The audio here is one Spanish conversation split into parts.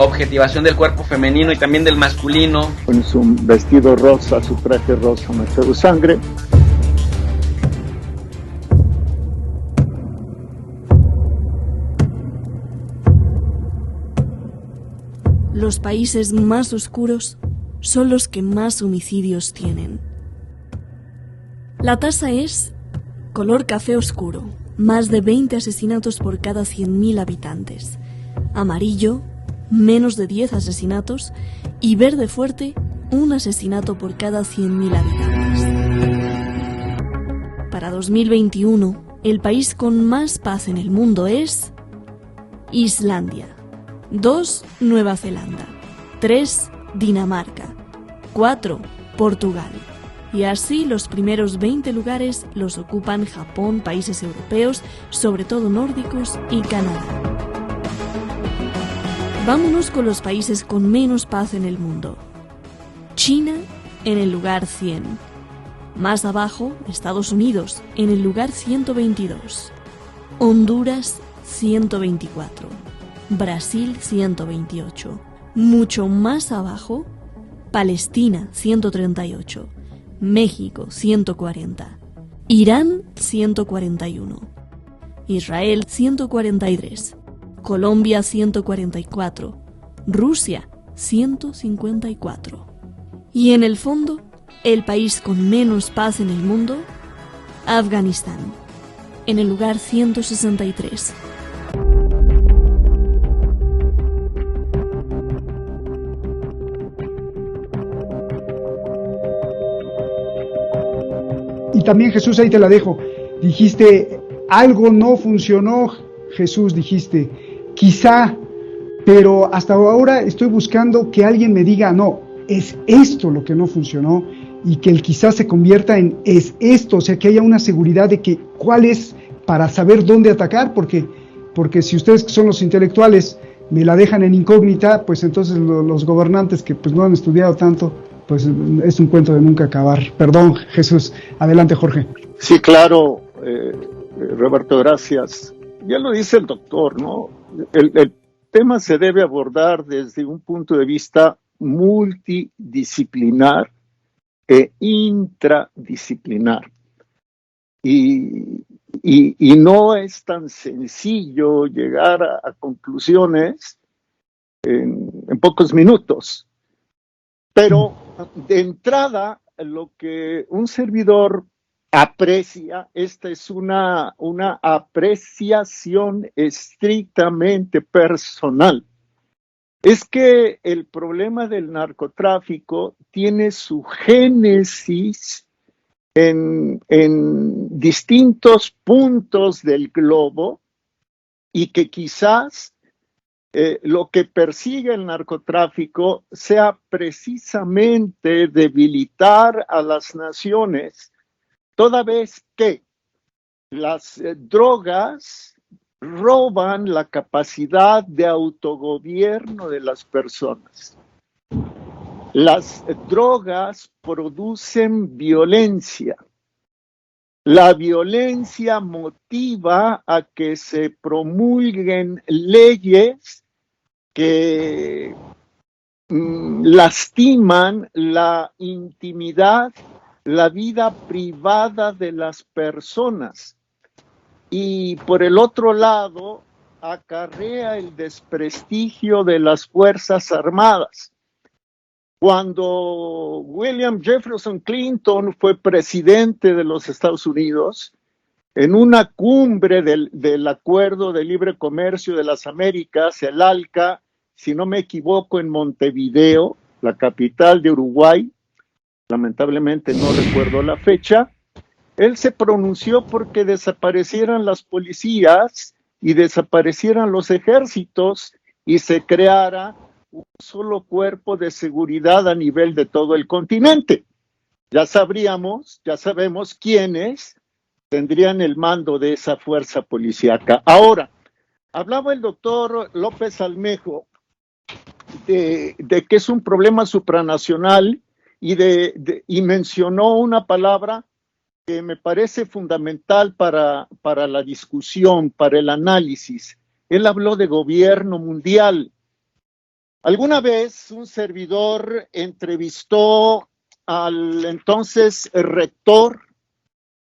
objetivación del cuerpo femenino y también del masculino. Con su vestido rosa, su traje rosa manchado de sangre. Los países más oscuros son los que más homicidios tienen. La tasa es color café oscuro, más de 20 asesinatos por cada 100.000 habitantes. Amarillo, menos de 10 asesinatos. Y verde fuerte, un asesinato por cada 100.000 habitantes. Para 2021, el país con más paz en el mundo es Islandia. 2, Nueva Zelanda. 3, Dinamarca. 4, Portugal. Y así los primeros 20 lugares los ocupan Japón, países europeos, sobre todo nórdicos, y Canadá. Vámonos con los países con menos paz en el mundo. China en el lugar 100. Más abajo, Estados Unidos en el lugar 122. Honduras 124. Brasil 128. Mucho más abajo, Palestina 138. México 140. Irán 141. Israel 143. Colombia 144. Rusia 154. Y en el fondo, el país con menos paz en el mundo, Afganistán, en el lugar 163. Y también, Jesús, ahí te la dejo. Dijiste, algo no funcionó, Jesús, dijiste, quizá, pero hasta ahora estoy buscando que alguien me diga, no, es esto lo que no funcionó, y que el quizá se convierta en es esto, o sea, que haya una seguridad de que cuál es para saber dónde atacar, porque si ustedes que son los intelectuales me la dejan en incógnita, pues entonces los gobernantes que pues no han estudiado tanto, pues es un cuento de nunca acabar. Perdón, Jesús. Adelante, Jorge. Sí, claro, Roberto, gracias. Ya lo dice el doctor, ¿no? El tema se debe abordar desde un punto de vista multidisciplinar e intradisciplinar. Y no es tan sencillo llegar a conclusiones en pocos minutos. Pero de entrada, lo que un servidor aprecia, esta es una apreciación estrictamente personal, es que el problema del narcotráfico tiene su génesis en distintos puntos del globo y que quizás lo que persigue el narcotráfico sea precisamente debilitar a las naciones, toda vez que las drogas roban la capacidad de autogobierno de las personas. Las drogas producen violencia. La violencia motiva a que se promulguen leyes que lastiman la intimidad, la vida privada de las personas. Y por el otro lado, acarrea el desprestigio de las Fuerzas Armadas. Cuando William Jefferson Clinton fue presidente de los Estados Unidos, en una cumbre del Acuerdo de Libre Comercio de las Américas, el ALCA, si no me equivoco, en Montevideo, la capital de Uruguay, lamentablemente no recuerdo la fecha, él se pronunció porque desaparecieran las policías y desaparecieran los ejércitos y se creara un solo cuerpo de seguridad a nivel de todo el continente. Ya sabemos quiénes tendrían el mando de esa fuerza policíaca. Ahora, hablaba el doctor López Almejo de que es un problema supranacional y mencionó una palabra que me parece fundamental para la discusión, para el análisis. Él habló de gobierno mundial. Alguna vez un servidor entrevistó al entonces rector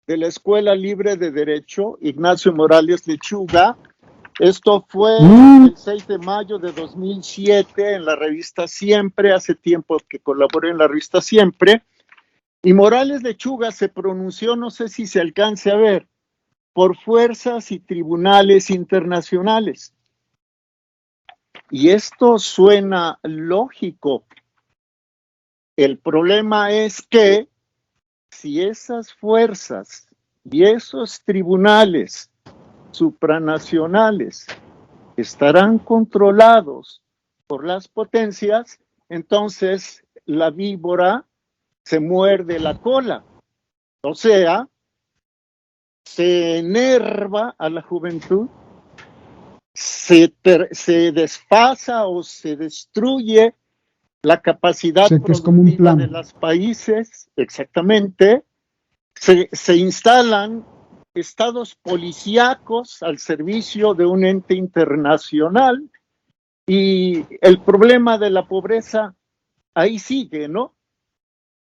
de la Escuela Libre de Derecho, Ignacio Morales Lechuga. Esto fue el 6 de mayo de 2007 en la revista Siempre, hace tiempo que colaboré en la revista Siempre, y Morales Lechuga se pronunció, no sé si se alcance a ver, por fuerzas y tribunales internacionales. Y esto suena lógico. El problema es que si esas fuerzas y esos tribunales supranacionales estarán controlados por las potencias, entonces la víbora se muerde la cola. O sea, se enerva a la juventud, se desfasa o se destruye la capacidad productiva de los países, exactamente, se instalan estados policíacos al servicio de un ente internacional y el problema de la pobreza ahí sigue, ¿no?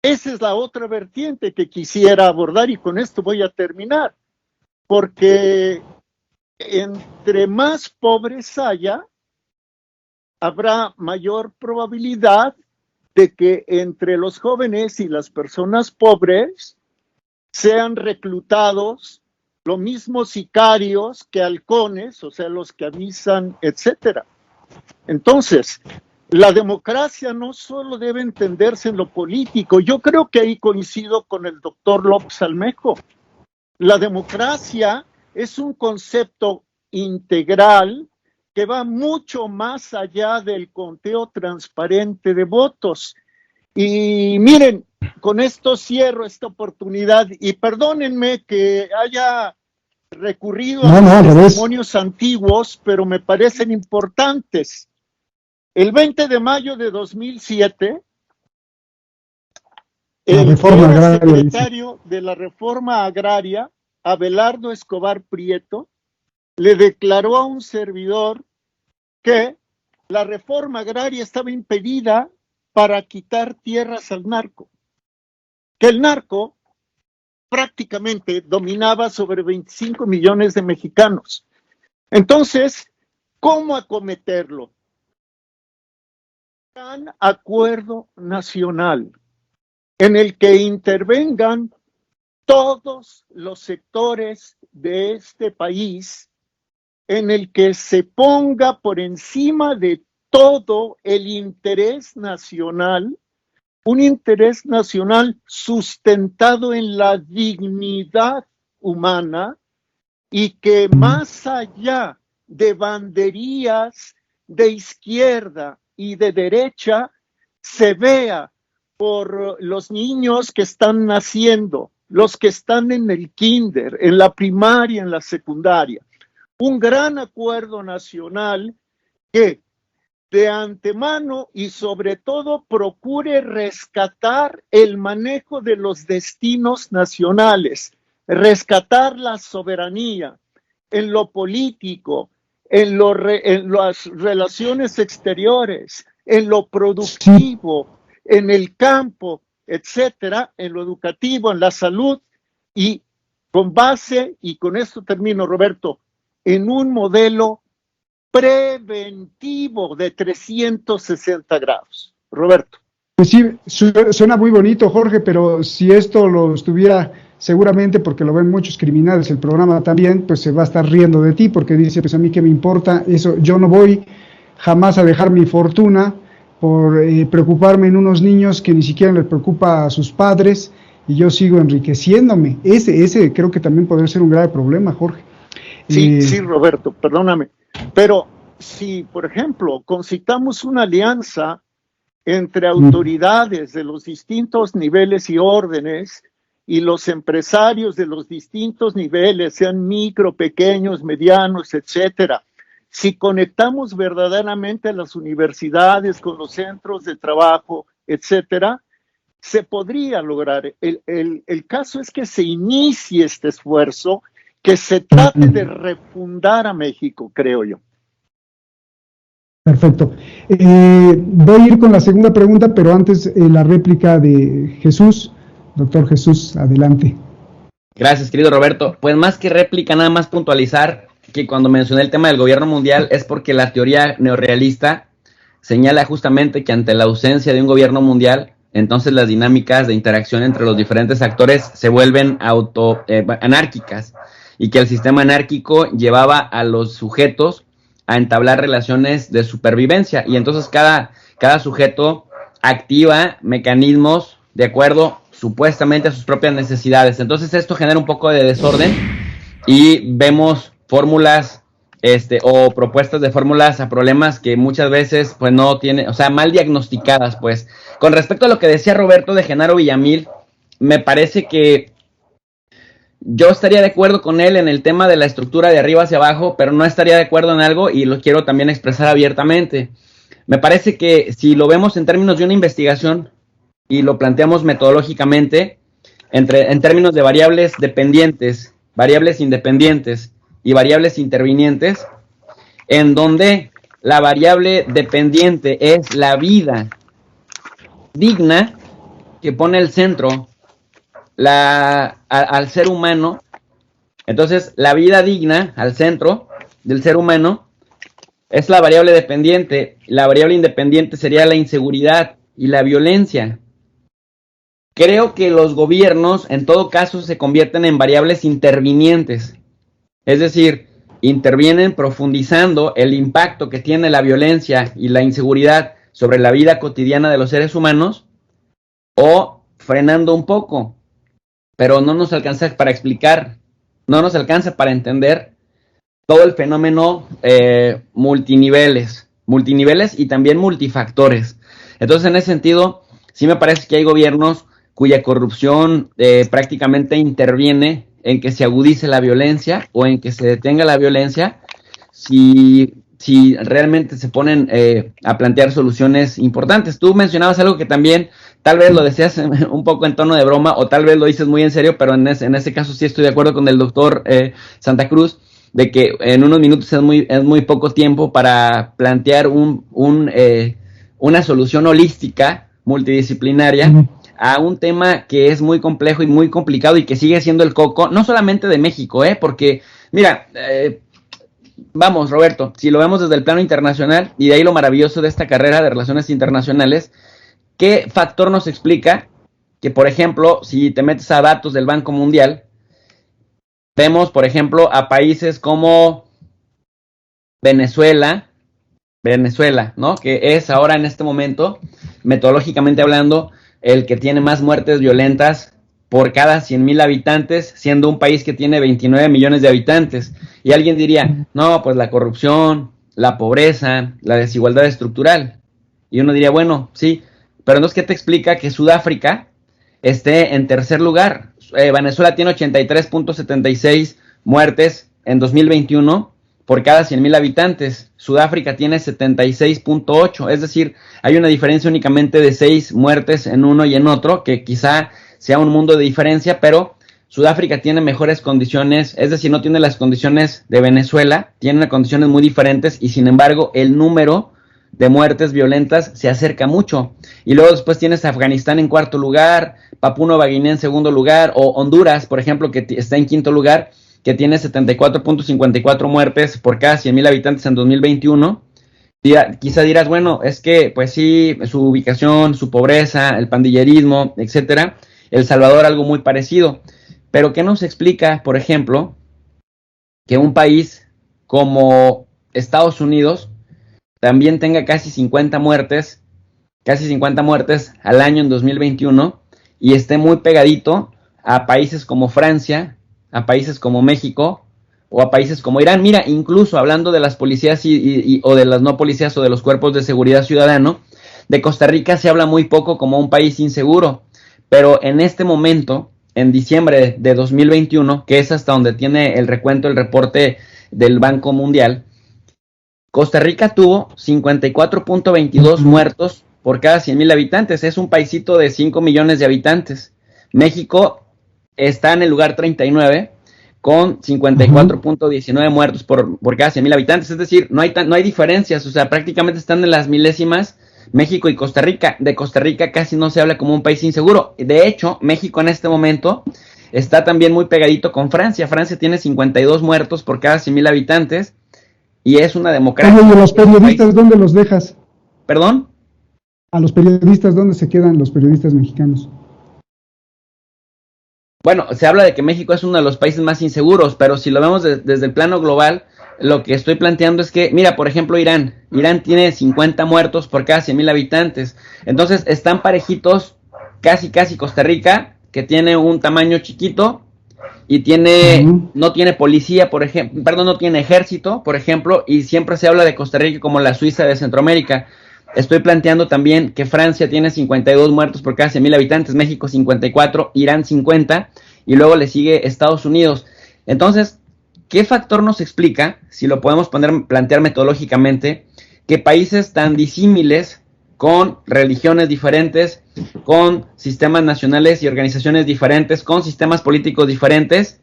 Esa es la otra vertiente que quisiera abordar y con esto voy a terminar, porque entre más pobres haya, habrá mayor probabilidad de que entre los jóvenes y las personas pobres sean reclutados los mismos sicarios que halcones, o sea, los que avisan, etcétera. Entonces, la democracia no solo debe entenderse en lo político, yo creo que ahí coincido con el doctor López Almejo. La democracia es un concepto integral que va mucho más allá del conteo transparente de votos. Y miren, con esto cierro esta oportunidad y perdónenme que haya recurrido a testimonios antiguos, pero me parecen importantes. El 20 de mayo de 2007, el secretario de la Reforma Agraria, Abelardo Escobar Prieto, le declaró a un servidor que la reforma agraria estaba impedida para quitar tierras al narco, que el narco prácticamente dominaba sobre 25 millones de mexicanos. Entonces, ¿cómo acometerlo? Un acuerdo nacional en el que intervengan todos los sectores de este país, en el que se ponga por encima de todo el interés nacional, un interés nacional sustentado en la dignidad humana y que más allá de banderías de izquierda y de derecha se vea por los niños que están naciendo, los que están en el kinder, en la primaria, en la secundaria. Un gran acuerdo nacional que de antemano y sobre todo procure rescatar el manejo de los destinos nacionales, rescatar la soberanía en lo político, en las relaciones exteriores, en lo productivo, en el campo, etcétera, en lo educativo, en la salud y con base, y con esto termino, Roberto, en un modelo preventivo de 360 grados. Roberto. Pues sí, suena muy bonito, Jorge, pero si esto lo estuviera, seguramente, porque lo ven muchos criminales, el programa también, pues se va a estar riendo de ti, porque dice, pues a mí qué me importa, eso, yo no voy jamás a dejar mi fortuna por preocuparme en unos niños que ni siquiera les preocupa a sus padres, y yo sigo enriqueciéndome. Ese creo que también podría ser un grave problema, Jorge. Sí, Roberto, perdóname, pero si, por ejemplo, concitamos una alianza entre autoridades de los distintos niveles y órdenes y los empresarios de los distintos niveles, sean micro, pequeños, medianos, etcétera, si conectamos verdaderamente a las universidades con los centros de trabajo, etcétera, se podría lograr. El caso es que se inicie este esfuerzo, que se trate de refundar a México, creo yo. Perfecto. Voy a ir con la segunda pregunta, pero antes la réplica de Jesús. Doctor Jesús, adelante. Gracias, querido Roberto. Pues más que réplica, nada más puntualizar que cuando mencioné el tema del gobierno mundial es porque la teoría neorrealista señala justamente que ante la ausencia de un gobierno mundial, entonces las dinámicas de interacción entre los diferentes actores se vuelven anárquicas, y que el sistema anárquico llevaba a los sujetos a entablar relaciones de supervivencia, y entonces cada sujeto activa mecanismos de acuerdo supuestamente a sus propias necesidades. Entonces esto genera un poco de desorden y vemos fórmulas o propuestas de fórmulas a problemas que muchas veces pues no tienen, o sea, mal diagnosticadas. Pues con respecto a lo que decía Roberto de Genaro Villamil, me parece que yo estaría de acuerdo con él en el tema de la estructura de arriba hacia abajo, pero no estaría de acuerdo en algo, y lo quiero también expresar abiertamente. Me parece que si lo vemos en términos de una investigación y lo planteamos metodológicamente en términos de variables dependientes, variables independientes y variables intervinientes, en donde la variable dependiente es la vida digna, que pone el centro al ser humano. Entonces la vida digna al centro del ser humano es la variable dependiente. La variable independiente sería la inseguridad y la violencia. Creo que los gobiernos en todo caso se convierten en variables intervinientes, es decir, intervienen profundizando el impacto que tiene la violencia y la inseguridad sobre la vida cotidiana de los seres humanos, o frenando un poco, pero no nos alcanza para explicar, no nos alcanza para entender todo el fenómeno multiniveles y también multifactores. Entonces, en ese sentido, sí me parece que hay gobiernos cuya corrupción prácticamente interviene en que se agudice la violencia o en que se detenga la violencia, si realmente se ponen a plantear soluciones importantes. Tú mencionabas algo que también tal vez lo decías un poco en tono de broma, o tal vez lo dices muy en serio, pero en ese caso sí estoy de acuerdo con el doctor Santa Cruz, de que en unos minutos es muy poco tiempo para plantear una solución holística, multidisciplinaria, a un tema que es muy complejo y muy complicado, y que sigue siendo el coco, no solamente de México, porque, mira, vamos, Roberto, si lo vemos desde el plano internacional, y de ahí lo maravilloso de esta carrera de relaciones internacionales, ¿qué factor nos explica que, por ejemplo, si te metes a datos del Banco Mundial, vemos, por ejemplo, a países como Venezuela, ¿no? Que es ahora en este momento, metodológicamente hablando, el que tiene más muertes violentas por cada 100,000 habitantes, siendo un país que tiene 29 millones de habitantes. Y alguien diría, no, pues la corrupción, la pobreza, la desigualdad estructural. Y uno diría, bueno, sí, pero no es que te explica que Sudáfrica esté en tercer lugar. Venezuela tiene 83.76 muertes en 2021 por cada 100,000 habitantes. Sudáfrica tiene 76.8, es decir, hay una diferencia únicamente de 6 muertes en uno y en otro, que quizá sea un mundo de diferencia, pero Sudáfrica tiene mejores condiciones, es decir, no tiene las condiciones de Venezuela, tiene condiciones muy diferentes, y sin embargo el número de muertes violentas se acerca mucho. Y luego después tienes a Afganistán en cuarto lugar, Papúa Nueva Guinea en segundo lugar, o Honduras, por ejemplo, que está en quinto lugar, que tiene 74.54 muertes por cada 100,000 habitantes en 2021. Quizá dirás, bueno, es que, pues sí, su ubicación, su pobreza, el pandillerismo, etcétera. El Salvador, algo muy parecido. Pero ¿qué nos explica, por ejemplo, que un país como Estados Unidos también tenga casi 50 muertes al año en 2021, y esté muy pegadito a países como Francia, a países como México o a países como Irán? Mira, incluso hablando de las policías o de las no policías o de los cuerpos de seguridad ciudadano, de Costa Rica se habla muy poco como un país inseguro, pero en este momento, en diciembre de 2021, que es hasta donde tiene el recuento, el reporte del Banco Mundial, Costa Rica tuvo 54.22 muertos por cada 100,000 habitantes. Es un paisito de 5 millones de habitantes. México está en el lugar 39 con 54.19 muertos por cada 100,000 habitantes. Es decir, no hay diferencias, o sea, prácticamente están en las milésimas México y Costa Rica. De Costa Rica casi no se habla como un país inseguro. De hecho, México en este momento está también muy pegadito con Francia. Francia tiene 52 muertos por cada 100,000 habitantes y es una democracia. Oye, ¿y los periodistas dónde los dejas? ¿Perdón? ¿A los periodistas dónde se quedan los periodistas mexicanos? Bueno, se habla de que México es uno de los países más inseguros, pero si lo vemos desde el plano global, lo que estoy planteando es que, mira, por ejemplo, Irán tiene 50 muertos por cada 100,000 habitantes, entonces están parejitos, casi Costa Rica, que tiene un tamaño chiquito y no tiene policía, por ejemplo, perdón, no tiene ejército, por ejemplo, y siempre se habla de Costa Rica como la Suiza de Centroamérica. Estoy planteando también que Francia tiene 52 muertos por cada 100,000 habitantes, México 54, Irán 50, y luego le sigue Estados Unidos. Entonces, ¿qué factor nos explica, si lo podemos plantear metodológicamente, que países tan disímiles, con religiones diferentes, con sistemas nacionales y organizaciones diferentes, con sistemas políticos diferentes,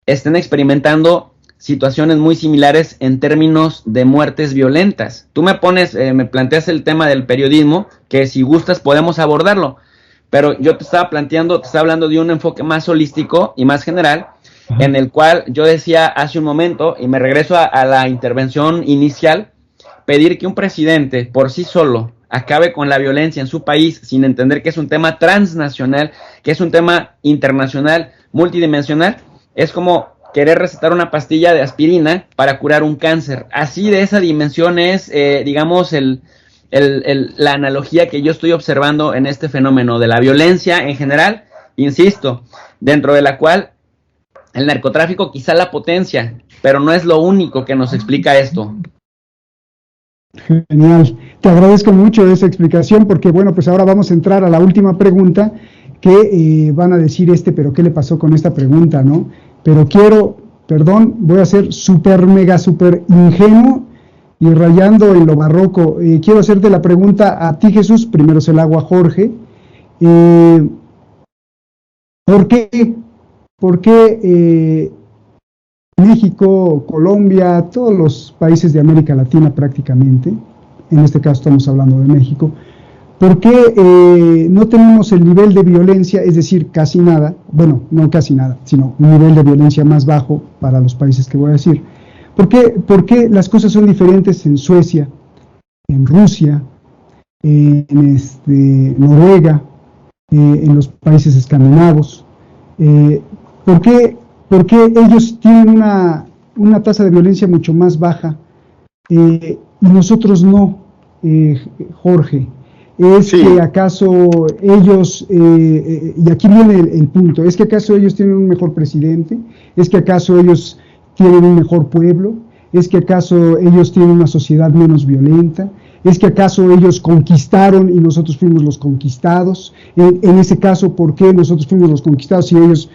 estén experimentando situaciones muy similares en términos de muertes violentas? Tú me planteas el tema del periodismo, que si gustas podemos abordarlo, pero yo te estaba hablando de un enfoque más holístico y más general, en el cual yo decía hace un momento, y me regreso a la intervención inicial, pedir que un presidente por sí solo acabe con la violencia en su país sin entender que es un tema transnacional, que es un tema internacional, multidimensional, es como querer recetar una pastilla de aspirina para curar un cáncer. Así de esa dimensión es, digamos, la analogía que yo estoy observando en este fenómeno de la violencia en general, insisto, dentro de la cual el narcotráfico quizá la potencia, pero no es lo único que nos explica esto. Genial, te agradezco mucho esa explicación porque bueno, pues ahora vamos a entrar a la última pregunta que van a decir pero ¿qué le pasó con esta pregunta, no? Pero voy a ser súper ingenuo y rayando en lo barroco. Quiero hacerte la pregunta a ti, Jesús, primero se la hago a Jorge. ¿Por qué México, Colombia, todos los países de América Latina prácticamente, en este caso estamos hablando de México, ¿por qué no tenemos el nivel de violencia, es decir, casi nada, bueno, no casi nada, sino un nivel de violencia más bajo para los países que voy a decir? ¿Por qué las cosas son diferentes en Suecia, en Rusia, en Noruega, en los países escandinavos? ¿Por qué ellos tienen una tasa de violencia mucho más baja y nosotros no, Jorge? ¿Es que acaso ellos, y aquí viene el punto, es que acaso ellos tienen un mejor presidente? ¿Es que acaso ellos tienen un mejor pueblo? ¿Es que acaso ellos tienen una sociedad menos violenta? ¿Es que acaso ellos conquistaron y nosotros fuimos los conquistados? En ese caso, ¿por qué nosotros fuimos los conquistados y ellos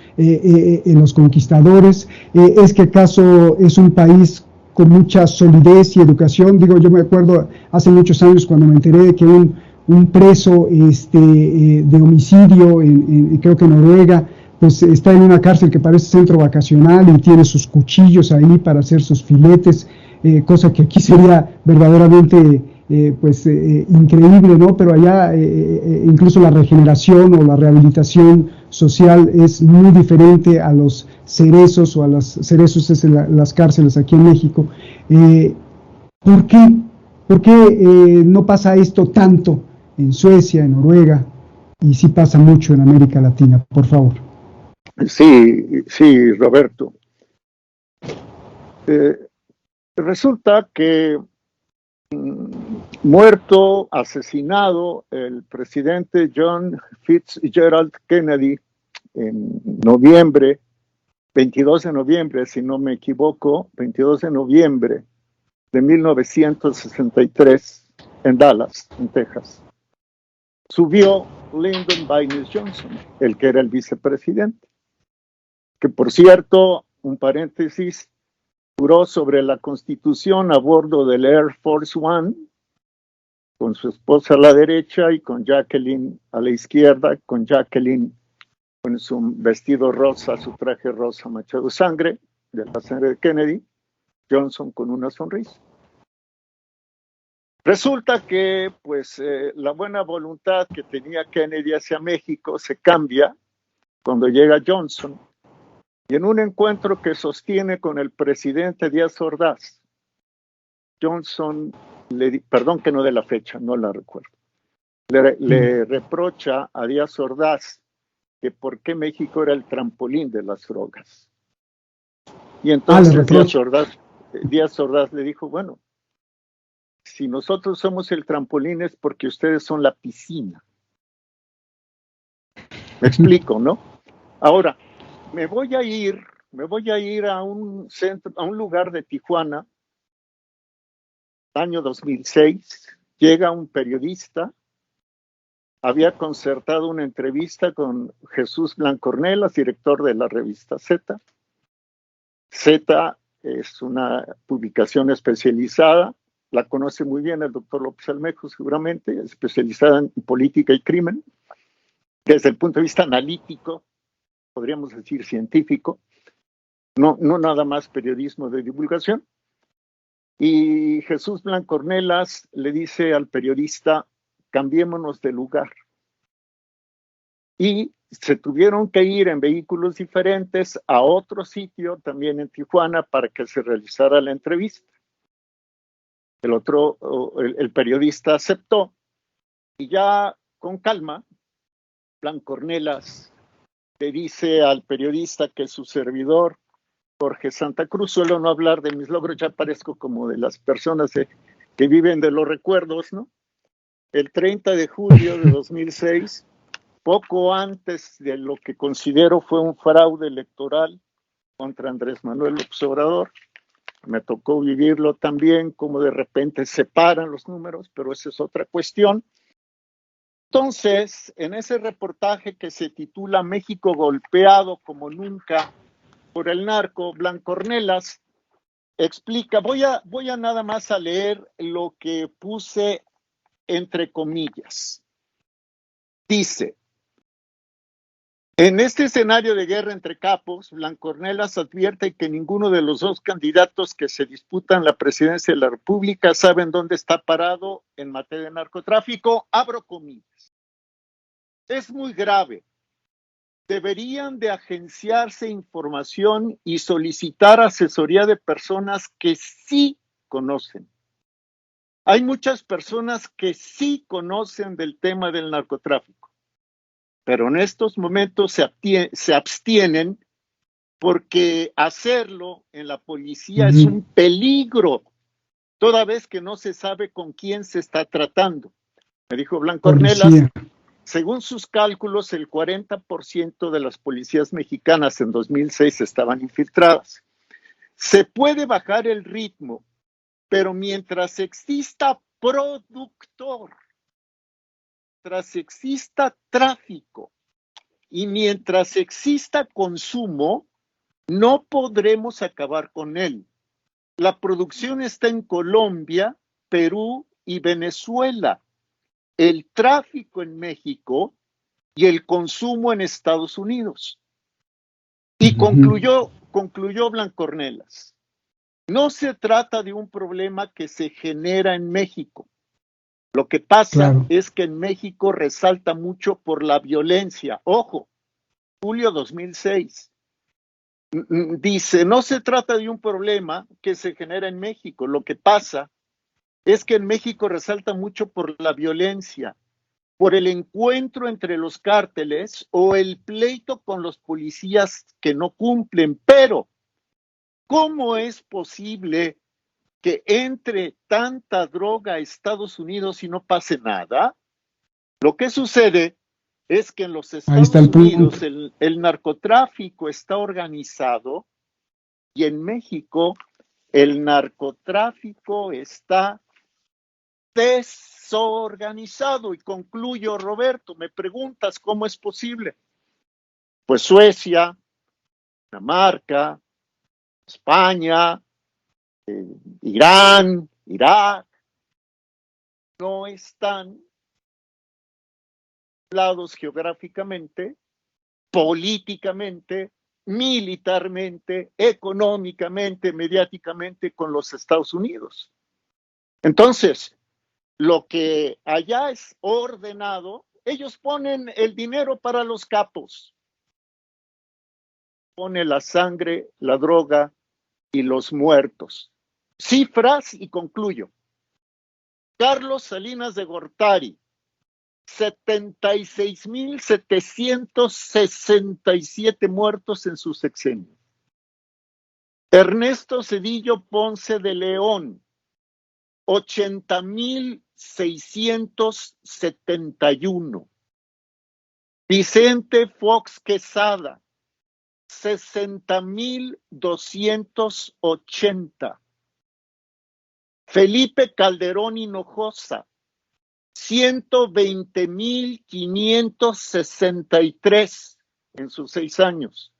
los conquistadores? ¿Es que acaso es un país con mucha solidez y educación? Digo, yo me acuerdo hace muchos años cuando me enteré de que un preso de homicidio, creo que en Noruega, pues está en una cárcel que parece centro vacacional y tiene sus cuchillos ahí para hacer sus filetes, cosa que aquí sería verdaderamente increíble, ¿no? Pero allá incluso la regeneración o la rehabilitación social es muy diferente a los cerezos o a las cerezos es las cárceles aquí en México. ¿Por qué? ¿Por qué no pasa esto tanto en Suecia, en Noruega, y sí pasa mucho en América Latina? Por favor. Sí, Roberto. Resulta que muerto, asesinado el presidente John Fitzgerald Kennedy en noviembre, 22 de noviembre, si no me equivoco, 22 de noviembre de 1963 en Dallas, en Texas. Subió Lyndon Baines Johnson, el que era el vicepresidente, que por cierto, un paréntesis, juró sobre la Constitución a bordo del Air Force One, con su esposa a la derecha y con Jacqueline a la izquierda, con Jacqueline con su vestido rosa, su traje rosa manchado de sangre de Kennedy, Johnson con una sonrisa. Resulta que pues la buena voluntad que tenía Kennedy hacia México se cambia cuando llega Johnson, y en un encuentro que sostiene con el presidente Díaz Ordaz, Johnson, perdón que no dé la fecha, no la recuerdo, le reprocha a Díaz Ordaz que por qué México era el trampolín de las drogas. Y entonces Díaz Ordaz le dijo, bueno, si nosotros somos el trampolín es porque ustedes son la piscina. Me explico, ¿no? Ahora, me voy a ir a un centro, a un lugar de Tijuana, año 2006, llega un periodista, había concertado una entrevista con Jesús Blancornelas, director de la revista Z. Z es una publicación especializada, la conoce muy bien el doctor López Almejo seguramente, especializada en política y crimen, desde el punto de vista analítico, podríamos decir científico, no nada más periodismo de divulgación. Y Jesús Blancornelas le dice al periodista, cambiémonos de lugar. Y se tuvieron que ir en vehículos diferentes a otro sitio, también en Tijuana, para que se realizara la entrevista. El periodista aceptó, y ya con calma, Blancornelas le dice al periodista que su servidor, Jorge Santa Cruz, suelo no hablar de mis logros, ya parezco como de las personas que viven de los recuerdos, ¿no? El 30 de julio de 2006, poco antes de lo que considero fue un fraude electoral contra Andrés Manuel López Obrador, me tocó vivirlo también, como de repente separan los números, pero esa es otra cuestión. Entonces, en ese reportaje que se titula México golpeado como nunca por el narco, Blancornelas explica, voy a nada más a leer lo que puse entre comillas. Dice, en este escenario de guerra entre capos, Blancornelas advierte que ninguno de los dos candidatos que se disputan la presidencia de la República saben dónde está parado en materia de narcotráfico. Abro comillas. Es muy grave. Deberían de agenciarse información y solicitar asesoría de personas que sí conocen. Hay muchas personas que sí conocen del tema del narcotráfico, pero en estos momentos se abstienen porque hacerlo en la policía es un peligro, toda vez que no se sabe con quién se está tratando. Me dijo Blancornelas, según sus cálculos, el 40% de las policías mexicanas en 2006 estaban infiltradas. Se puede bajar el ritmo, pero mientras exista productor, mientras exista tráfico y mientras exista consumo, no podremos acabar con él. La producción está en Colombia, Perú y Venezuela. El tráfico en México y el consumo en Estados Unidos. Y concluyó Blancornelas. No se trata de un problema que se genera en México. Lo que pasa es que en México resalta mucho por la violencia. Ojo, julio 2006. Dice, no se trata de un problema que se genera en México. Lo que pasa es que en México resalta mucho por la violencia, por el encuentro entre los cárteles o el pleito con los policías que no cumplen. Pero, ¿cómo es posible que entre tanta droga a Estados Unidos y no pase nada? Lo que sucede es que en los Estados Unidos el narcotráfico está organizado y en México el narcotráfico está desorganizado. Y concluyo, Roberto, me preguntas cómo es posible. Pues Suecia, Dinamarca, España, Irán, Irak, no están aislados geográficamente políticamente, militarmente, económicamente, mediáticamente con los Estados Unidos. Entonces, lo que allá es ordenado, ellos ponen el dinero para los capos, pone la sangre, la droga y los muertos. Cifras y concluyo. Carlos Salinas de Gortari, 76,767 muertos en su sexenio. Ernesto Zedillo Ponce de León, 80,671. Vicente Fox Quesada, 60,280. Felipe Calderón Hinojosa, 120,563 en sus 6 años.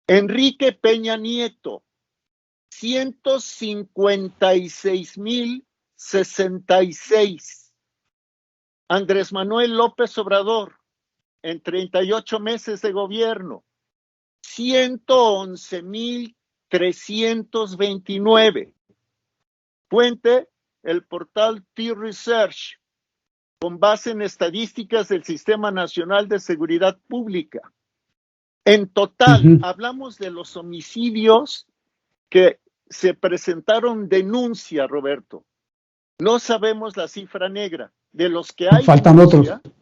Enrique Peña Nieto, 156,066. Andrés Manuel López Obrador, en 38 meses de gobierno, 111,329. Fuente, el portal Pew Research, con base en estadísticas del Sistema Nacional de Seguridad Pública. En total, hablamos de los homicidios que se presentaron denuncia, Roberto. No sabemos la cifra negra. De los que hay faltan denuncia, otros.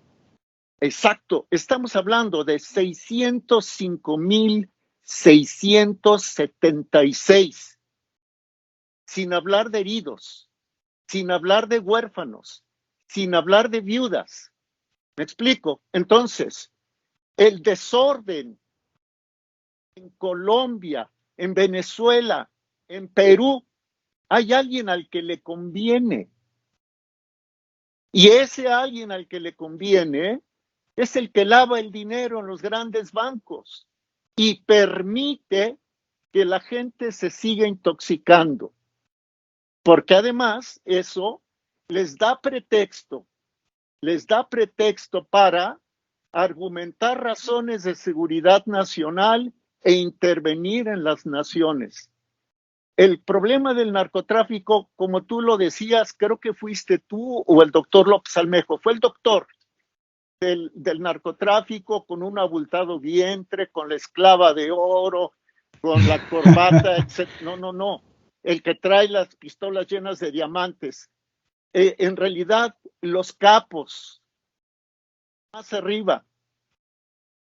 Exacto, estamos hablando de 605,676, sin hablar de heridos, sin hablar de huérfanos, sin hablar de viudas. ¿Me explico? Entonces, el desorden en Colombia, en Venezuela, en Perú, hay alguien al que le conviene. Y ese alguien al que le conviene es el que lava el dinero en los grandes bancos y permite que la gente se siga intoxicando. Porque además eso les da pretexto para argumentar razones de seguridad nacional e intervenir en las naciones. El problema del narcotráfico, como tú lo decías, creo que fuiste tú o el doctor López Almejo, fue el doctor del narcotráfico con un abultado vientre, con la esclava de oro, con la corbata, etc. No, el que trae las pistolas llenas de diamantes. En realidad, los capos, más arriba,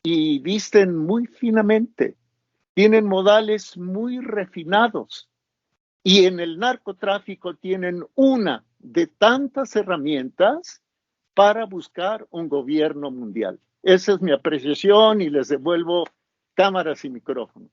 y visten muy finamente, tienen modales muy refinados. Y en el narcotráfico tienen una de tantas herramientas para buscar un gobierno mundial. Esa es mi apreciación y les devuelvo cámaras y micrófonos.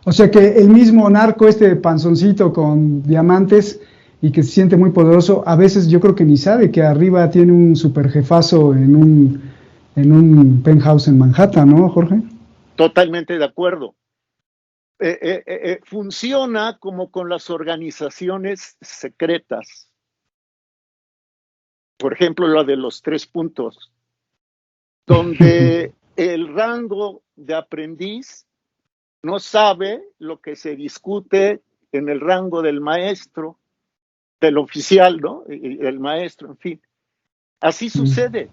O sea que el mismo narco, este panzoncito con diamantes y que se siente muy poderoso, a veces yo creo que ni sabe que arriba tiene un superjefazo en un penthouse en Manhattan, ¿no, Jorge? Totalmente de acuerdo. Funciona como con las organizaciones secretas. Por ejemplo, la de los 3 puntos, donde el rango de aprendiz no sabe lo que se discute en el rango del maestro, del oficial, ¿no? El maestro, en fin. Así sucede.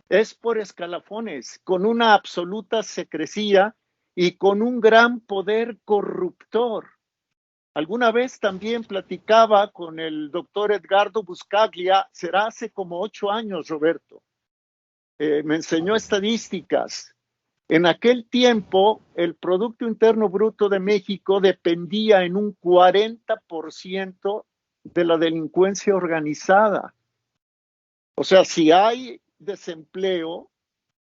Es por escalafones, con una absoluta secrecía y con un gran poder corruptor. Alguna vez también platicaba con el doctor Edgardo Buscaglia, será hace como 8 años, Roberto. Me enseñó estadísticas. En aquel tiempo, el Producto Interno Bruto de México dependía en un 40% de la delincuencia organizada. O sea, si hay desempleo,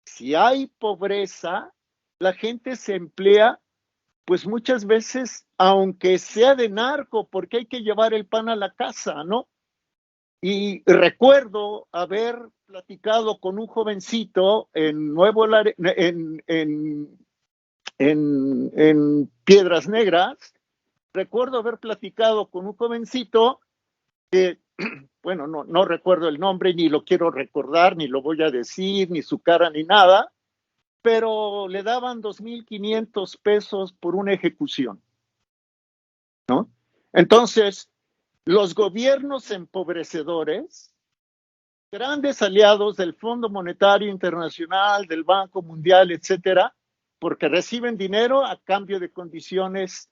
si hay pobreza, la gente se emplea, pues muchas veces, aunque sea de narco, porque hay que llevar el pan a la casa, ¿no? Y recuerdo haber platicado con un jovencito en en Piedras Negras. Recuerdo haber platicado con un jovencito que, bueno, no recuerdo el nombre, ni lo quiero recordar, ni lo voy a decir, ni su cara, ni nada, pero le daban 2.500 pesos por una ejecución, ¿no? Entonces, los gobiernos empobrecedores, grandes aliados del Fondo Monetario Internacional, del Banco Mundial, etcétera, porque reciben dinero a cambio de condiciones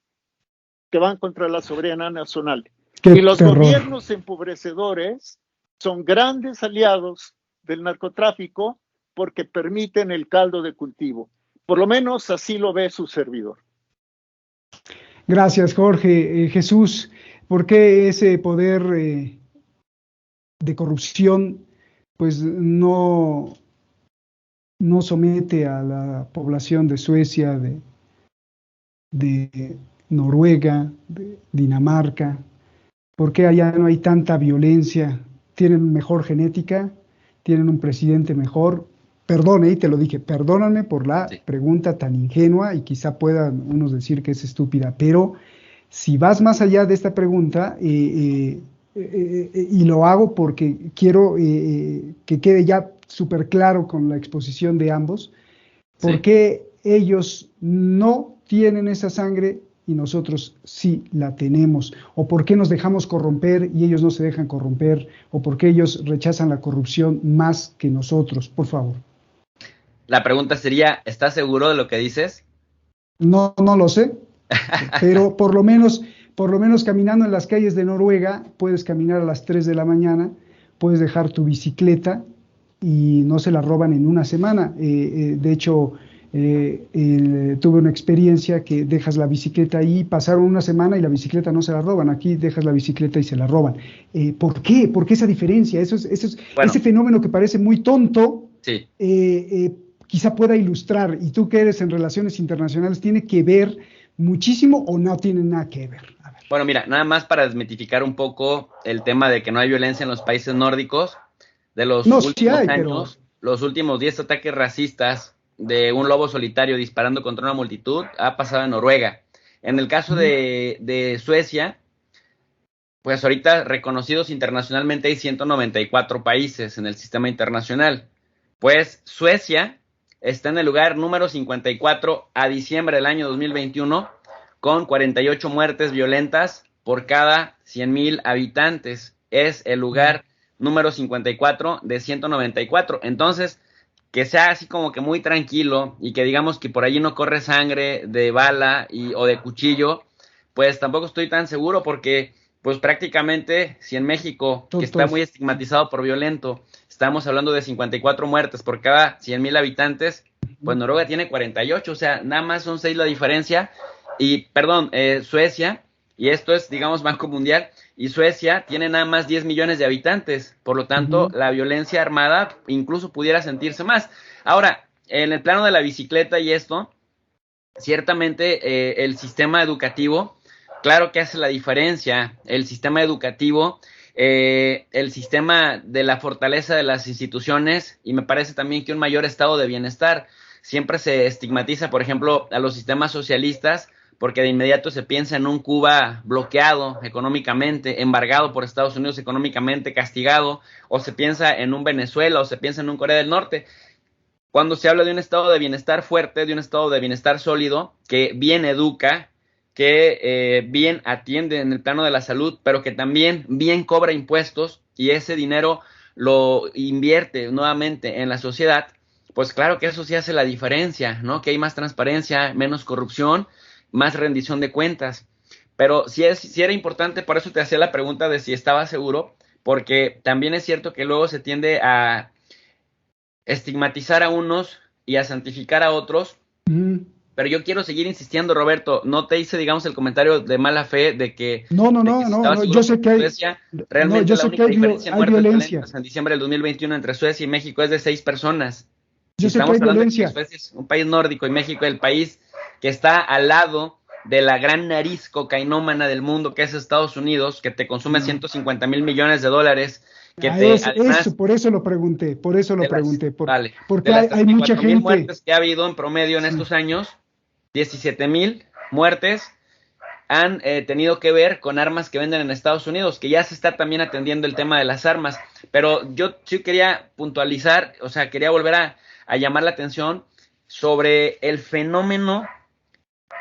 que van contra la soberanía nacional. Y los gobiernos empobrecedores son grandes aliados del narcotráfico porque permiten el caldo de cultivo. Por lo menos así lo ve su servidor. Gracias, Jorge. Jesús, ¿por qué ese poder de corrupción pues no somete a la población de Suecia, de Noruega, de Dinamarca? ¿Por qué allá no hay tanta violencia? ¿Tienen mejor genética? ¿Tienen un presidente mejor? Perdone, y te lo dije, perdóname por la pregunta tan ingenua y quizá puedan unos decir que es estúpida, pero si vas más allá de esta pregunta, y lo hago porque quiero que quede ya súper claro con la exposición de ambos, ¿por qué ellos no tienen esa sangre y nosotros sí la tenemos? ¿O por qué nos dejamos corromper y ellos no se dejan corromper? ¿O por qué ellos rechazan la corrupción más que nosotros? Por favor. La pregunta sería, ¿estás seguro de lo que dices? No lo sé, pero por lo menos caminando en las calles de Noruega, puedes caminar a las 3 de la mañana, puedes dejar tu bicicleta y no se la roban en una semana. De hecho, tuve una experiencia que dejas la bicicleta ahí, pasaron una semana y la bicicleta no se la roban. Aquí dejas la bicicleta y se la roban. ¿Por qué? ¿Por qué esa diferencia? Bueno, ese fenómeno que parece muy tonto, sí. Quizá pueda ilustrar, y tú que eres en relaciones internacionales, ¿tiene que ver muchísimo o no tiene nada que ver? A ver. Bueno, mira, nada más para desmitificar un poco el tema de que no hay violencia en los países nórdicos, de los últimos años, los últimos 10 ataques racistas de un lobo solitario disparando contra una multitud ha pasado en Noruega. En el caso de Suecia, pues ahorita reconocidos internacionalmente hay 194 países en el sistema internacional. Pues Suecia está en el lugar número 54 a diciembre del año 2021 con 48 muertes violentas por cada 100,000 habitantes. Es el lugar número 54 de 194. Entonces, que sea así como que muy tranquilo y que digamos que por allí no corre sangre de bala o de cuchillo, pues tampoco estoy tan seguro porque pues prácticamente si en México, que está muy estigmatizado por violento, estamos hablando de 54 muertes por cada 100,000 habitantes, pues Noruega tiene 48, o sea, nada más son 6 la diferencia. Y, perdón, Suecia, y esto es, digamos, Banco Mundial, y Suecia tiene nada más 10 millones de habitantes, por lo tanto, la violencia armada incluso pudiera sentirse más. Ahora, en el plano de la bicicleta y esto, ciertamente el sistema educativo, claro que hace la diferencia, el sistema educativo, el sistema de la fortaleza de las instituciones, y me parece también que un mayor estado de bienestar. Siempre se estigmatiza, por ejemplo, a los sistemas socialistas, porque de inmediato se piensa en un Cuba bloqueado económicamente, embargado por Estados Unidos económicamente, castigado, o se piensa en un Venezuela, o se piensa en un Corea del Norte. Cuando se habla de un estado de bienestar fuerte, de un estado de bienestar sólido, que bien educa, que bien atiende en el plano de la salud, pero que también bien cobra impuestos y ese dinero lo invierte nuevamente en la sociedad, pues claro que eso sí hace la diferencia, ¿no? Que hay más transparencia, menos corrupción, más rendición de cuentas. Pero sí era importante, por eso te hacía la pregunta de si estaba seguro, porque también es cierto que luego se tiende a estigmatizar a unos y a santificar a otros. Pero yo quiero seguir insistiendo, Roberto, no te hice, digamos, el comentario de mala fe de que... No, yo sé que hay... Suecia, realmente la única diferencia en muertes violentas en diciembre del 2021 entre Suecia y México es de 6 personas. Yo sé que hay violencia. Suecia es un país nórdico y México el país que está al lado de la gran nariz cocainómana del mundo, que es Estados Unidos, que te consume 150,000 millones de dólares. Por eso lo pregunté, porque hay mucha gente. 4,000 muertes que ha habido en promedio en estos años, 17,000 muertes han tenido que ver con armas que venden en Estados Unidos, que ya se está también atendiendo el tema de las armas. Pero yo sí quería puntualizar, o sea, quería volver a llamar la atención sobre el fenómeno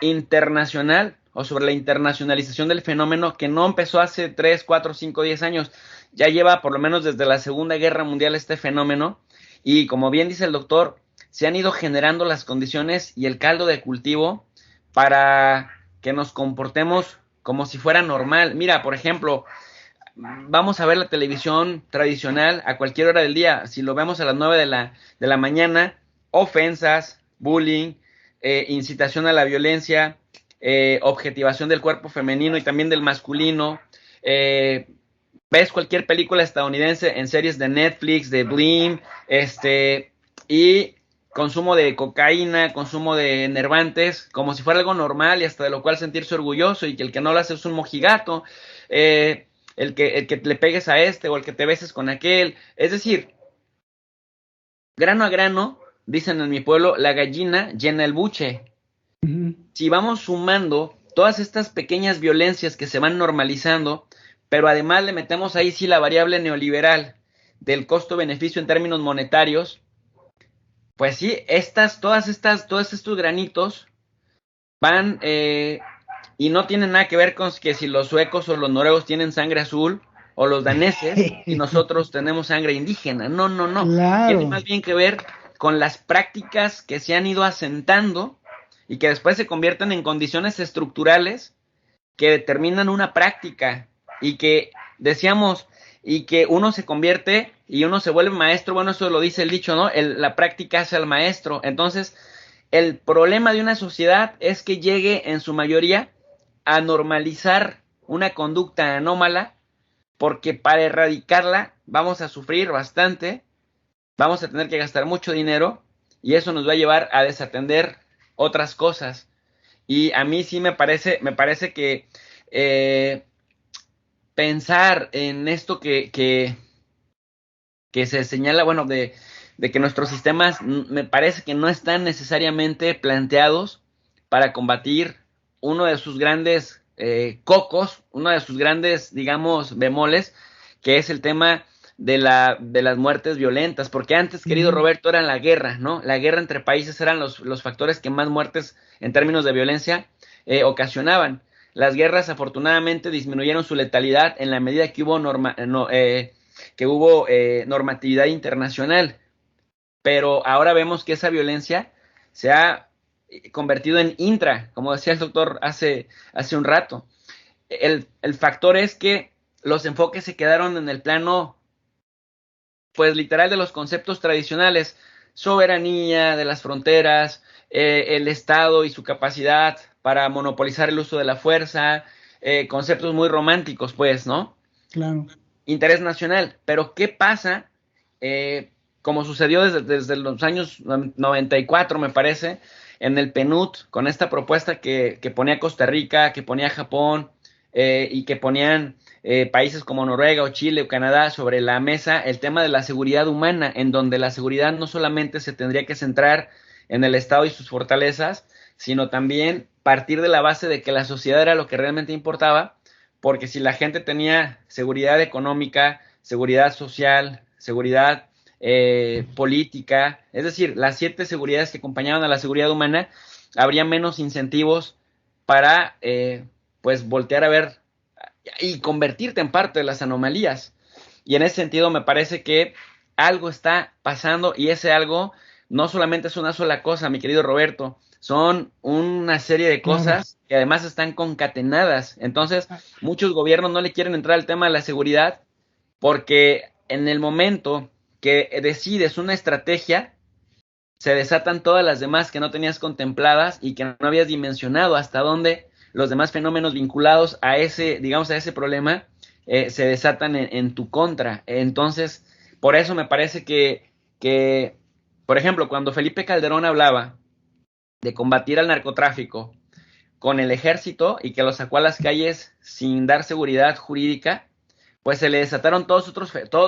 internacional o sobre la internacionalización del fenómeno que no empezó hace 3, 4, 5, 10 años. Ya lleva por lo menos desde la Segunda Guerra Mundial este fenómeno y como bien dice el doctor, se han ido generando las condiciones y el caldo de cultivo para que nos comportemos como si fuera normal. Mira, por ejemplo, vamos a ver la televisión tradicional a cualquier hora del día. Si lo vemos a las 9 de la mañana, ofensas, bullying, incitación a la violencia, objetivación del cuerpo femenino y también del masculino. Ves cualquier película estadounidense en series de Netflix, de Blim, y consumo de cocaína, consumo de enervantes, como si fuera algo normal y hasta de lo cual sentirse orgulloso y que el que no lo hace es un mojigato, el que le pegues a este o el que te beses con aquel. Es decir, grano a grano, dicen en mi pueblo, la gallina llena el buche. Uh-huh. Si vamos sumando todas estas pequeñas violencias que se van normalizando, pero además le metemos ahí sí la variable neoliberal del costo-beneficio en términos monetarios, pues sí, todos estos granitos van y no tienen nada que ver con que si los suecos o los noruegos tienen sangre azul o los daneses y nosotros tenemos sangre indígena. No. Claro. Tiene más bien que ver con las prácticas que se han ido asentando y que después se convierten en condiciones estructurales que determinan una práctica y que decíamos y que uno se convierte y uno se vuelve maestro. Bueno, eso lo dice el dicho, ¿no? La práctica hace al maestro. Entonces, el problema de una sociedad es que llegue en su mayoría a normalizar una conducta anómala, porque para erradicarla vamos a sufrir bastante, vamos a tener que gastar mucho dinero y eso nos va a llevar a desatender otras cosas. Y a mí sí me parece que pensar en esto que se señala, bueno, de que nuestros sistemas me parece que no están necesariamente planteados para combatir uno de sus grandes cocos, uno de sus grandes, digamos, bemoles, que es el tema de las muertes violentas, porque antes, querido Roberto, era la guerra, ¿no? La guerra entre países eran los factores que más muertes en términos de violencia ocasionaban. Las guerras afortunadamente disminuyeron su letalidad en la medida que hubo normatividad internacional, pero ahora vemos que esa violencia se ha convertido en intra, como decía el doctor hace un rato. El factor es que los enfoques se quedaron en el plano, pues literal, de los conceptos tradicionales: soberanía de las fronteras, el Estado y su capacidad para monopolizar el uso de la fuerza, conceptos muy románticos, pues, ¿no? Claro. Interés nacional. Pero ¿qué pasa? Como sucedió desde los años 94, me parece, en el PNUD, con esta propuesta que ponía Costa Rica, que ponía Japón, y que ponían países como Noruega o Chile o Canadá sobre la mesa, el tema de la seguridad humana, en donde la seguridad no solamente se tendría que centrar en el Estado y sus fortalezas, sino también partir de la base de que la sociedad era lo que realmente importaba, porque si la gente tenía seguridad económica, seguridad social, seguridad política, es decir, las 7 seguridades que acompañaban a la seguridad humana, habría menos incentivos para pues voltear a ver y convertirte en parte de las anomalías. Y en ese sentido me parece que algo está pasando, y ese algo no solamente es una sola cosa, mi querido Roberto, son una serie de cosas que además están concatenadas. Entonces, muchos gobiernos no le quieren entrar al tema de la seguridad porque en el momento que decides una estrategia, se desatan todas las demás que no tenías contempladas y que no habías dimensionado hasta dónde los demás fenómenos vinculados a ese, digamos, a ese problema se desatan en tu contra. Entonces, por eso me parece que, por ejemplo, cuando Felipe Calderón hablaba de combatir al narcotráfico con el ejército y que lo sacó a las calles sin dar seguridad jurídica, pues se le desataron todos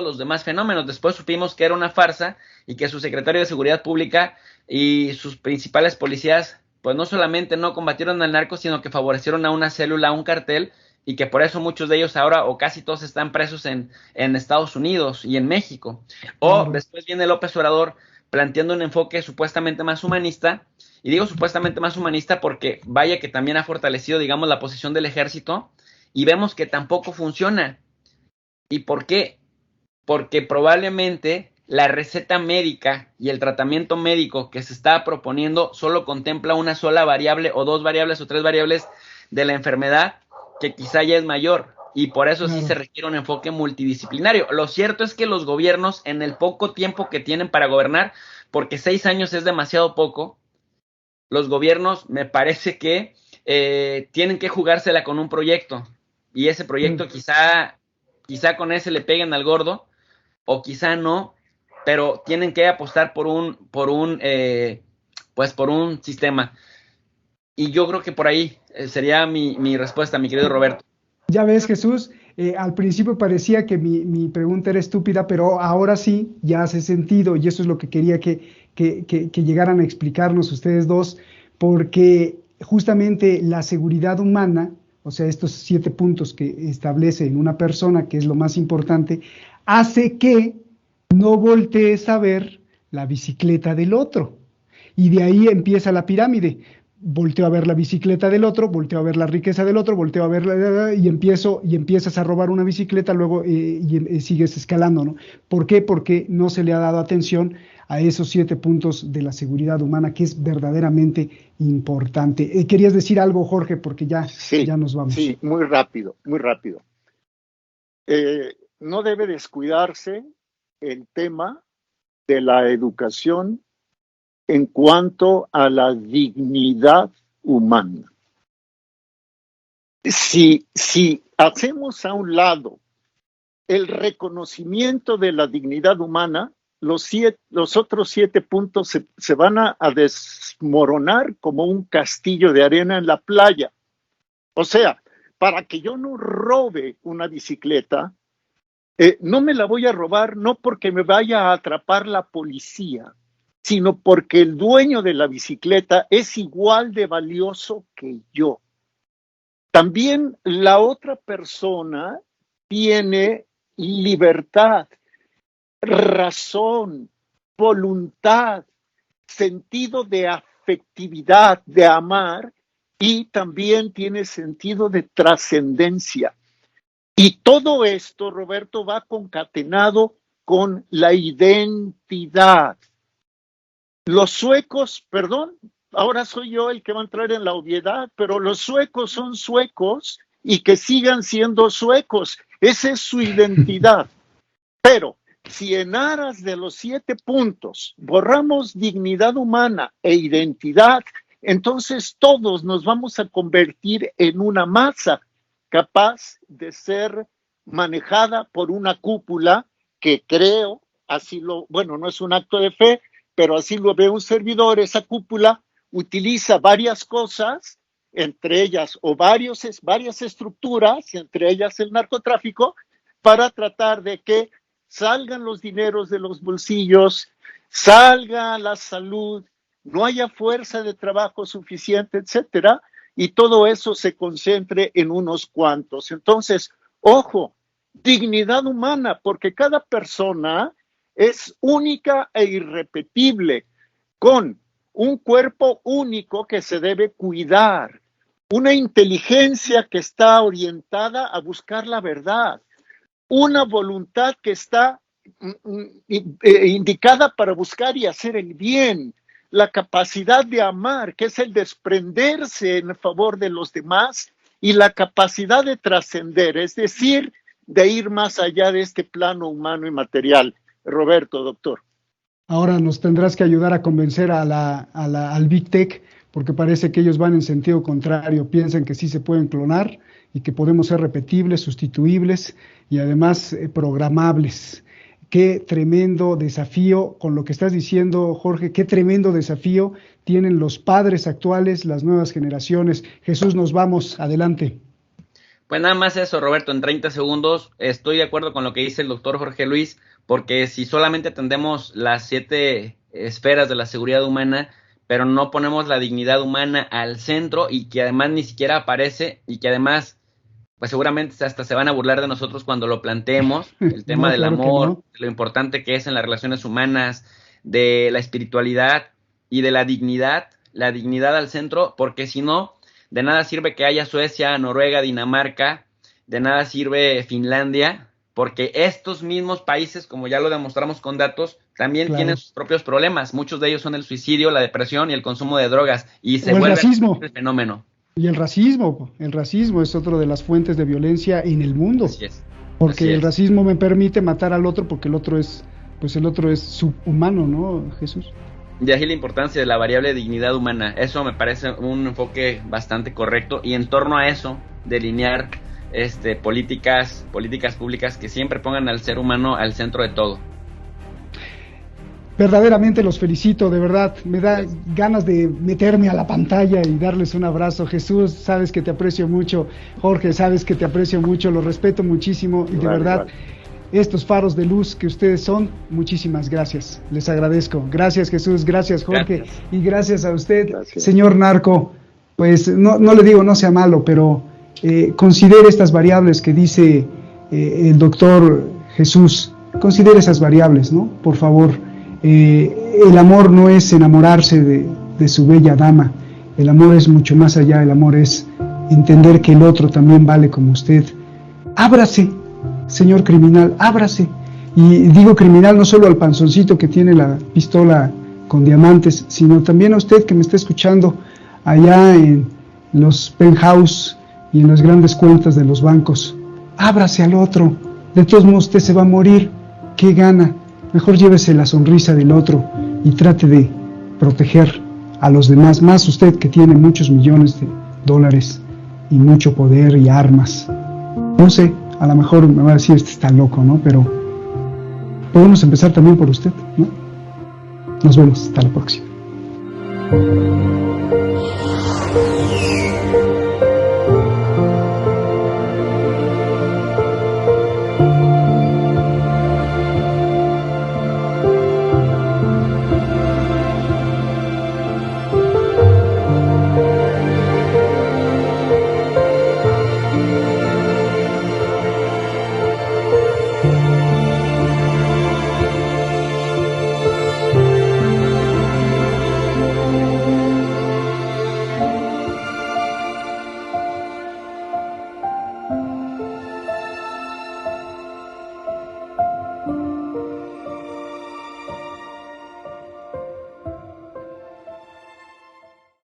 los demás fenómenos. Después supimos que era una farsa y que su secretario de Seguridad Pública y sus principales policías, pues no solamente no combatieron al narco, sino que favorecieron a una célula, a un cartel, y que por eso muchos de ellos ahora, o casi todos, están presos en Estados Unidos y en México. O después viene López Obrador planteando un enfoque supuestamente más humanista, y digo supuestamente más humanista porque vaya que también ha fortalecido, digamos, la posición del ejército, y vemos que tampoco funciona. ¿Y por qué? Porque probablemente la receta médica y el tratamiento médico que se está proponiendo solo contempla una sola variable o dos variables o tres variables de la enfermedad, que quizá ya es mayor, y por eso sí se requiere un enfoque multidisciplinario. Lo cierto es que los gobiernos, en el poco tiempo que tienen para gobernar, porque 6 años es demasiado poco, los gobiernos me parece que tienen que jugársela con un proyecto, y ese proyecto quizá con ese le peguen al gordo, o quizá no, pero tienen que apostar por un sistema. Y yo creo que por ahí sería mi respuesta, mi querido Roberto. Ya ves, Jesús, al principio parecía que mi pregunta era estúpida, pero ahora sí ya hace sentido, y eso es lo que quería que llegaran a explicarnos ustedes dos, porque justamente la seguridad humana, o sea, estos 7 puntos que establece en una persona, que es lo más importante, hace que no voltees a ver la bicicleta del otro. Y de ahí empieza la pirámide. Volteo a ver la bicicleta del otro, volteo a ver la riqueza del otro, volteo a ver y empiezas a robar una bicicleta, luego sigues escalando, ¿no? ¿Por qué? Porque no se le ha dado atención a esos 7 puntos de la seguridad humana, que es verdaderamente importante. ¿Querías decir algo, Jorge? Porque ya nos vamos. Sí, muy rápido, muy rápido. No debe descuidarse el tema de la educación en cuanto a la dignidad humana. Si hacemos a un lado el reconocimiento de la dignidad humana, los otros 7 puntos se van a desmoronar como un castillo de arena en la playa. O sea, para que yo no robe una bicicleta, no me la voy a robar no porque me vaya a atrapar la policía, sino porque el dueño de la bicicleta es igual de valioso que yo. También la otra persona tiene libertad, razón, voluntad, sentido de afectividad, de amar, y también tiene sentido de trascendencia. Y todo esto, Roberto, va concatenado con la identidad. Los suecos, perdón, ahora soy yo el que va a entrar en la obviedad, pero los suecos son suecos y que sigan siendo suecos. Esa es su identidad. Pero si en aras de los 7 puntos borramos dignidad humana e identidad, entonces todos nos vamos a convertir en una masa capaz de ser manejada por una cúpula que creo, no es un acto de fe, pero así lo ve un servidor. Esa cúpula utiliza varias cosas, entre ellas, varias estructuras, entre ellas el narcotráfico, para tratar de que salgan los dineros de los bolsillos, salga la salud, no haya fuerza de trabajo suficiente, etcétera, y todo eso se concentre en unos cuantos. Entonces, ojo, dignidad humana, porque cada persona es única e irrepetible, con un cuerpo único que se debe cuidar, una inteligencia que está orientada a buscar la verdad, una voluntad que está indicada para buscar y hacer el bien, la capacidad de amar, que es el desprenderse en favor de los demás, y la capacidad de trascender, es decir, de ir más allá de este plano humano y material. Roberto, doctor. Ahora nos tendrás que ayudar a convencer al Big Tech, porque parece que ellos van en sentido contrario, piensan que sí se pueden clonar y que podemos ser repetibles, sustituibles y además programables. Qué tremendo desafío con lo que estás diciendo, Jorge, qué tremendo desafío tienen los padres actuales, las nuevas generaciones. Jesús, nos vamos, adelante. Pues nada más eso, Roberto, en 30 segundos. Estoy de acuerdo con lo que dice el doctor Jorge Luis, porque si solamente atendemos las 7 esferas de la seguridad humana, pero no ponemos la dignidad humana al centro, y que además ni siquiera aparece, y que además pues seguramente hasta se van a burlar de nosotros cuando lo planteemos, el tema del claro amor, no. lo importante que es en las relaciones humanas, de la espiritualidad y de la dignidad al centro, porque si no, de nada sirve que haya Suecia, Noruega, Dinamarca, de nada sirve Finlandia, porque estos mismos países, como ya lo demostramos con datos, también tienen sus propios problemas. Muchos de ellos son el suicidio, la depresión y el consumo de drogas, y se vuelve el fenómeno. Y el racismo es otra de las fuentes de violencia en el mundo. Así es. Porque el racismo me permite matar al otro porque el otro es subhumano, ¿no, Jesús? De ahí la importancia de la variable dignidad humana. Eso me parece un enfoque bastante correcto, y en torno a eso, delinear políticas públicas que siempre pongan al ser humano al centro de todo. Verdaderamente los felicito, de verdad, me da ganas de meterme a la pantalla y darles un abrazo. Jesús, sabes que te aprecio mucho. Jorge, sabes que te aprecio mucho, los respeto muchísimo, y de verdad, estos faros de luz que ustedes son, muchísimas gracias, les agradezco. Gracias, Jesús, gracias, Jorge, y gracias a usted, señor narco. Pues no le digo no sea malo, pero considere estas variables que dice el doctor Jesús, considere esas variables, ¿no? Por favor. El amor no es enamorarse de su bella dama, el amor es mucho más allá, el amor es entender que el otro también vale como usted. Ábrase, señor criminal, ábrase. Y digo criminal no solo al panzoncito que tiene la pistola con diamantes, sino también a usted que me está escuchando allá en los penthouse y en las grandes cuentas de los bancos. Ábrase al otro, de todos modos usted se va a morir, ¿qué gana? Mejor llévese la sonrisa del otro y trate de proteger a los demás, más usted que tiene muchos millones de dólares y mucho poder y armas. No sé, a lo mejor me va a decir este está loco, ¿no? Pero podemos empezar también por usted, ¿no? Nos vemos, hasta la próxima.